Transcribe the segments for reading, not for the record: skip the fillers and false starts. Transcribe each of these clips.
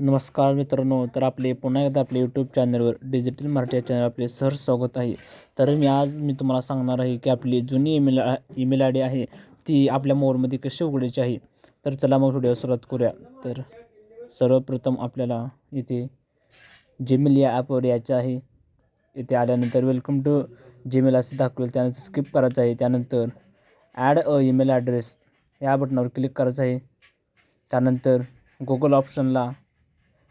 नमस्कार मित्रांनो, तर आपले पुन्हा एकदा आपल्या यूट्यूब चॅनलवर डिजिटल मराठी या चॅनल आपले सहर्ष स्वागत आहे. तर मी तुम्हाला सांगणार आहे की आपली जुनी ईमेल आय डी आहे ती आपल्या मोबाईलमध्ये कशी उघडायची आहे. तर चला मग व्हिडिओ सुरुवात करूया. तर सर्वप्रथम आपल्याला इथे जीमेल या ॲपवर यायचं आहे. इथे आल्यानंतर वेलकम टू जीमेल असे दाखवेल, त्यानंतर स्किप करायचं आहे. त्यानंतर ॲड अ ईमेल ॲड्रेस या बटनावर क्लिक करायचं आहे. त्यानंतर गुगल ऑप्शनला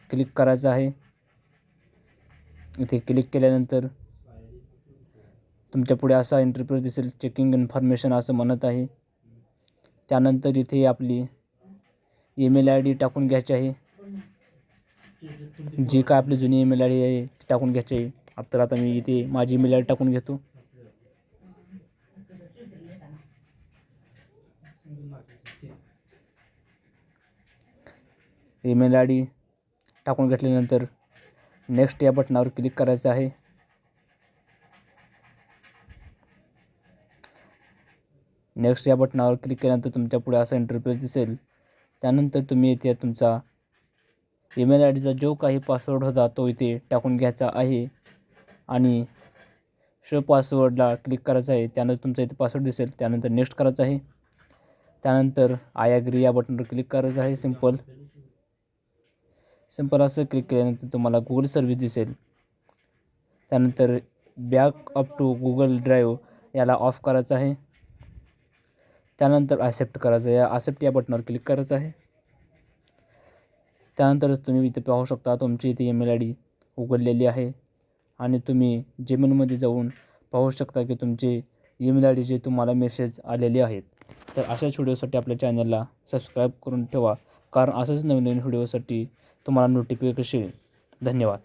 क्लिक करायचं आहे. इथे क्लिक केल्यानंतर तुमच्या पुढे असा इंटरफेस दिसेल, चेकिंग इन्फॉर्मेशन असं म्हणत आहे. त्यानंतर इथे आपली ईमेल आय डी टाकून घ्यायची आहे. जी काय आपली जुनी ईमेल आय डी आहे ती टाकून घ्यायची आहे. तर आता मी इथे माझी ईमेल आय डी टाकून घेतो. ईमेल आय डी टाकून घेतल्यानंतर नेक्स्ट या बटनावर क्लिक करायचं आहे. नेक्स्ट या बटनावर क्लिक केल्यानंतर तुमच्या पुढे असा इंटरफेस दिसेल. त्यानंतर तुम्ही इथे तुमचा ईमेल आय डीचा जो काही पासवर्ड होता तो इथे टाकून घ्यायचा आहे आणि शो पासवर्डला क्लिक करायचं आहे. त्यानंतर तुमचा इथे पासवर्ड दिसेल. त्यानंतर नेक्स्ट करायचं आहे. त्यानंतर आय ॲग्री या बटनवर क्लिक करायचं आहे. सिंपल असं क्लिक केल्यानंतर तुम्हाला गुगल सर्व्हिस दिसेल. त्यानंतर back up to Google Drive याला ऑफ करायचं आहे. त्यानंतर ॲक्सेप्ट करायचं आहे. ॲक्सेप्ट या बटनावर क्लिक करायचं आहे. त्यानंतरच तुम्ही इथे पाहू शकता तुमची इथे ईमेल आय डी उघडलेली आहे आणि तुम्ही जीमेलमध्ये जाऊन पाहू शकता की तुमचे ईमेल आय डीचे तुम्हाला मेसेज आलेले आहेत. तर अशाच व्हिडिओसाठी आपल्या चॅनलला सबस्क्राईब करून ठेवा, कारण अशाच नवीन व्हिडिओसाठी तुम्हाला नोटिफिकेशन येईल. धन्यवाद.